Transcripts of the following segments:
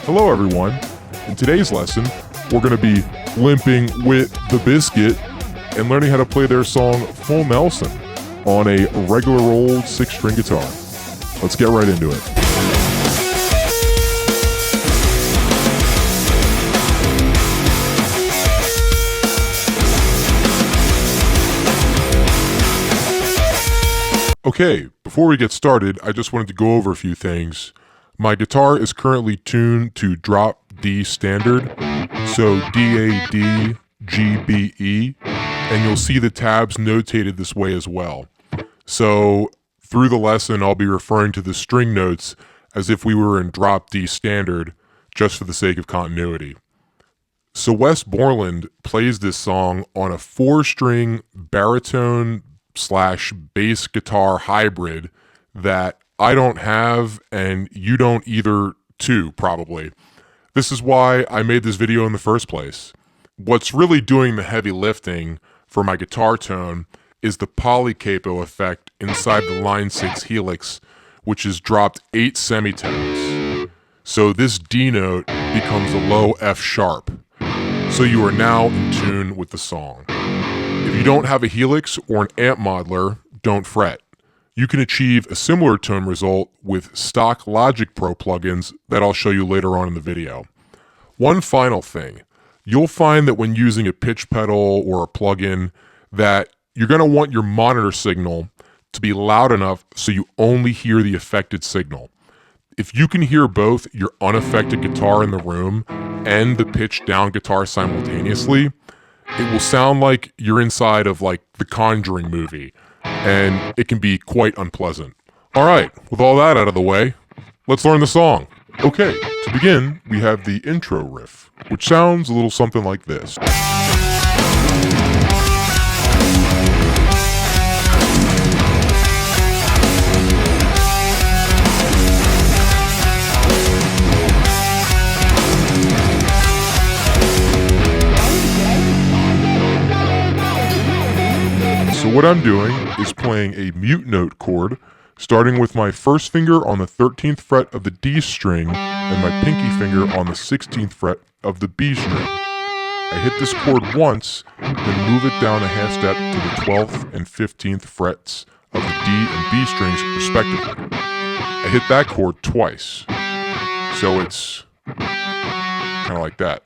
Hello everyone. In today's lesson, we're going to be limping with the Bizkit and learning how to play their song Full Nelson on a regular old 6-string guitar. Let's get right into it. Okay, before we get started, I just wanted to go over a few things. My guitar is currently tuned to drop D standard, so D, A, D, G, B, E, and you'll see the tabs notated this way as well. So through the lesson, I'll be referring to the string notes as if we were in drop D standard, just for the sake of continuity. So Wes Borland plays this song on a 4-string baritone / bass guitar hybrid that I don't have and you don't either too, probably. This is why I made this video in the first place. What's really doing the heavy lifting for my guitar tone is the polycapo effect inside the line 6 helix, which is dropped 8 semitones. So this D note becomes a low F sharp. So you are now in tune with the song. If you don't have a helix or an amp modeler, don't fret. You can achieve a similar tone result with stock Logic Pro plugins that I'll show you later on in the video. One final thing, you'll find that when using a pitch pedal or a plugin that you're going to want your monitor signal to be loud enough so you only hear the affected signal. If you can hear both your unaffected guitar in the room and the pitched down guitar simultaneously, it will sound like you're inside of like the Conjuring movie, and it can be quite unpleasant. Alright, with all that out of the way, let's learn the song. Okay, to begin, we have the intro riff, which sounds a little something like this. So what I'm doing is playing a mute note chord, starting with my first finger on the 13th fret of the D string and my pinky finger on the 16th fret of the B string. I hit this chord once, then move it down a half step to the 12th and 15th frets of the D and B strings respectively. I hit that chord twice, so it's kind of like that.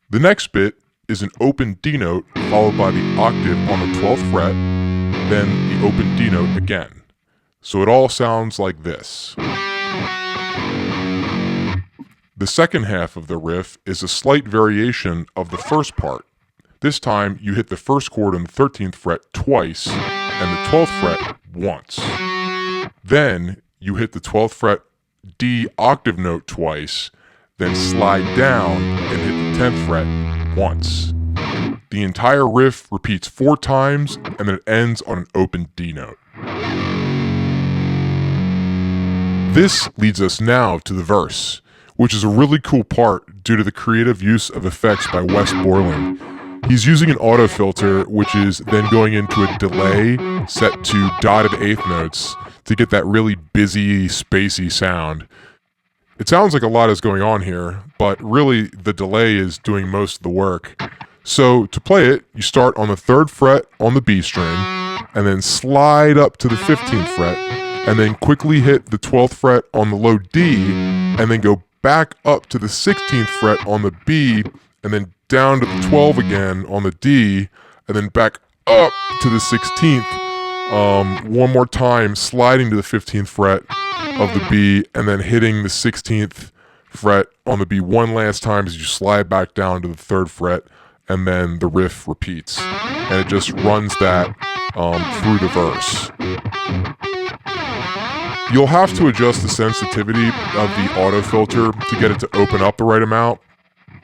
The next bit is an open D note followed by the octave on the 12th fret, then the open D note again. So it all sounds like this. The second half of the riff is a slight variation of the first part. This time you hit the first chord on the 13th fret twice and the 12th fret once. Then you hit the 12th fret D octave note twice, then slide down and hit the 10th fret once. The entire riff repeats 4 times and then it ends on an open D note. This leads us now to the verse, which is a really cool part due to the creative use of effects by Wes Borland. He's using an auto filter, which is then going into a delay set to dotted eighth notes to get that really busy, spacey sound. It sounds like a lot is going on here, but really the delay is doing most of the work. So to play it, you start on the 3rd fret on the B string, and then slide up to the 15th fret, and then quickly hit the 12th fret on the low D, and then go back up to the 16th fret on the B, and then down to the 12 again on the D, and then back up to the 16th, one more time, sliding to the 15th fret of the B, and then hitting the 16th fret on the B one last time as you slide back down to the 3rd fret, and then the riff repeats. And it just runs that through the verse. You'll have to adjust the sensitivity of the auto filter to get it to open up the right amount.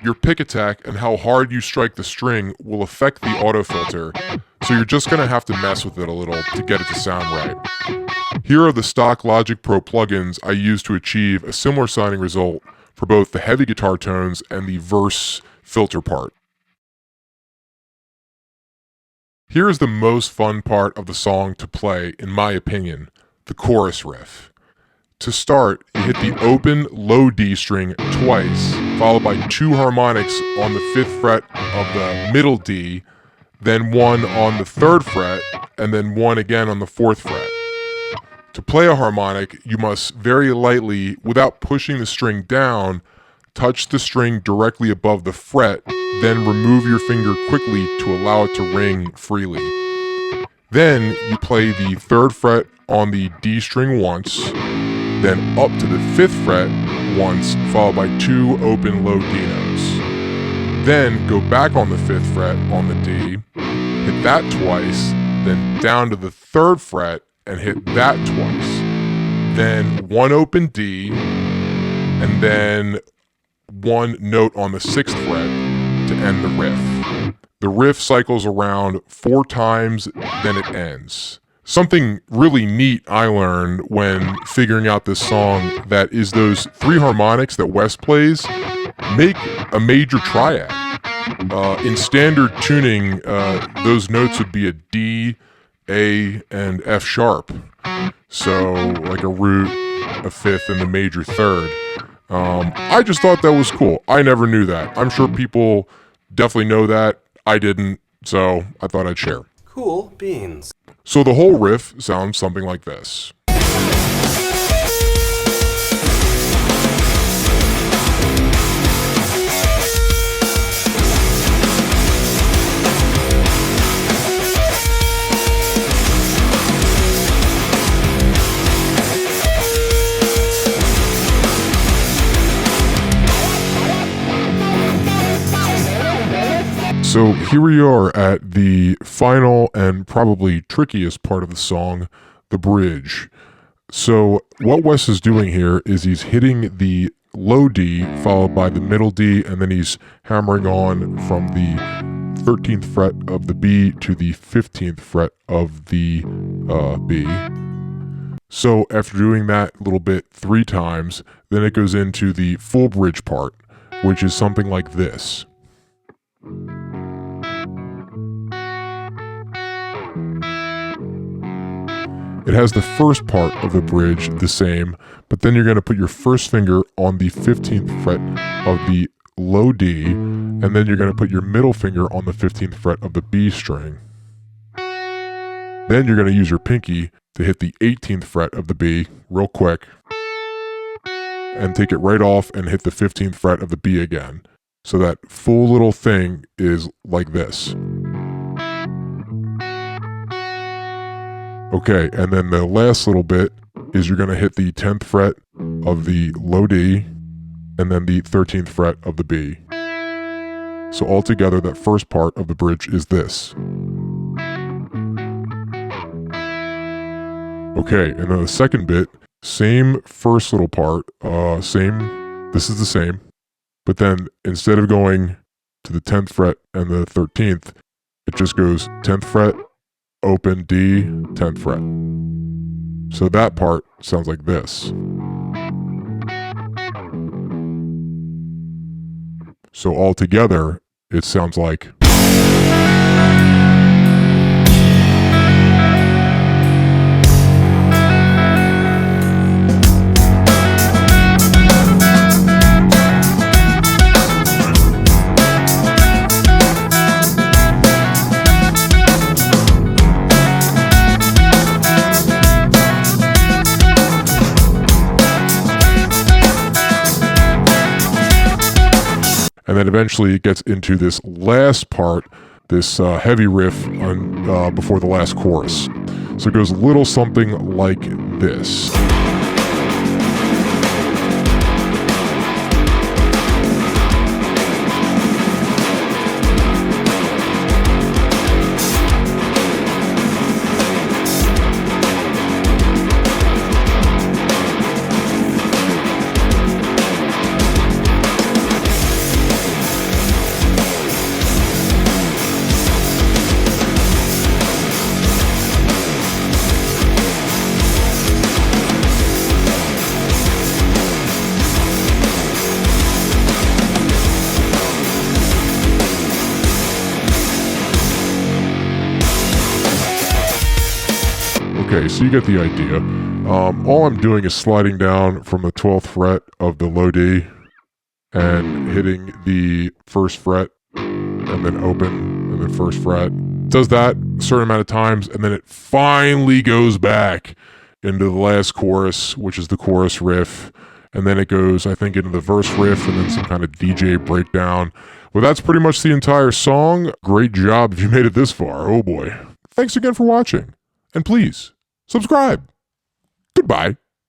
Your pick attack and how hard you strike the string will affect the auto filter, so you're just going to have to mess with it a little to get it to sound right. Here are the stock Logic Pro plugins I use to achieve a similar sounding result for both the heavy guitar tones and the verse filter part. Here is the most fun part of the song to play, in my opinion, the chorus riff. To start, you hit the open low D string twice, followed by 2 harmonics on the 5th fret of the middle D, then 1 on the 3rd fret, and then 1 again on the 4th fret. To play a harmonic, you must very lightly, without pushing the string down, touch the string directly above the fret, then remove your finger quickly to allow it to ring freely. Then you play the 3rd fret on the D string once, then up to the 5th fret once, followed by 2 open low D notes. Then go back on the 5th fret on the D, hit that twice, then down to the 3rd fret and hit that twice. Then 1 open D, and then 1 note on the 6th fret to end the riff. The riff cycles around 4 times, then it ends. Something really neat I learned when figuring out this song that is those 3 harmonics that Wes plays make a major triad. In standard tuning, those notes would be a D, A, and F sharp. So like a root, a 5th, and the major 3rd. I just thought that was cool. I never knew that. I'm sure people definitely know that. I didn't, so I thought I'd share. Cool beans. So the whole riff sounds something like this. So here we are at the final and probably trickiest part of the song, the bridge. So what Wes is doing here is he's hitting the low D followed by the middle D, and then he's hammering on from the 13th fret of the B to the 15th fret of the B. So after doing that little bit 3 times, then it goes into the full bridge part, which is something like this. It has the first part of the bridge the same, but then you're going to put your first finger on the 15th fret of the low D, and then you're going to put your middle finger on the 15th fret of the B string. Then you're going to use your pinky to hit the 18th fret of the B real quick, and take it right off and hit the 15th fret of the B again. So that full little thing is like this. Okay, and then the last little bit is you're going to hit the 10th fret of the low D, and then the 13th fret of the B. So altogether, that first part of the bridge is this. Okay, and then the second bit, same first little part, this is the same, but then instead of going to the 10th fret and the 13th, it just goes 10th fret, open D, 10th fret. So that part sounds like this. So all together, it sounds like. And then eventually it gets into this last part, this heavy riff before the last chorus. So it goes a little something like this. Okay, so you get the idea. All I'm doing is sliding down from the 12th fret of the low D and hitting the first fret and then open and then first fret. It does that a certain amount of times and then it finally goes back into the last chorus, which is the chorus riff. And then it goes, I think, into the verse riff and then some kind of DJ breakdown. Well, that's pretty much the entire song. Great job if you made it this far. Oh boy. Thanks again for watching. And please, subscribe. Goodbye.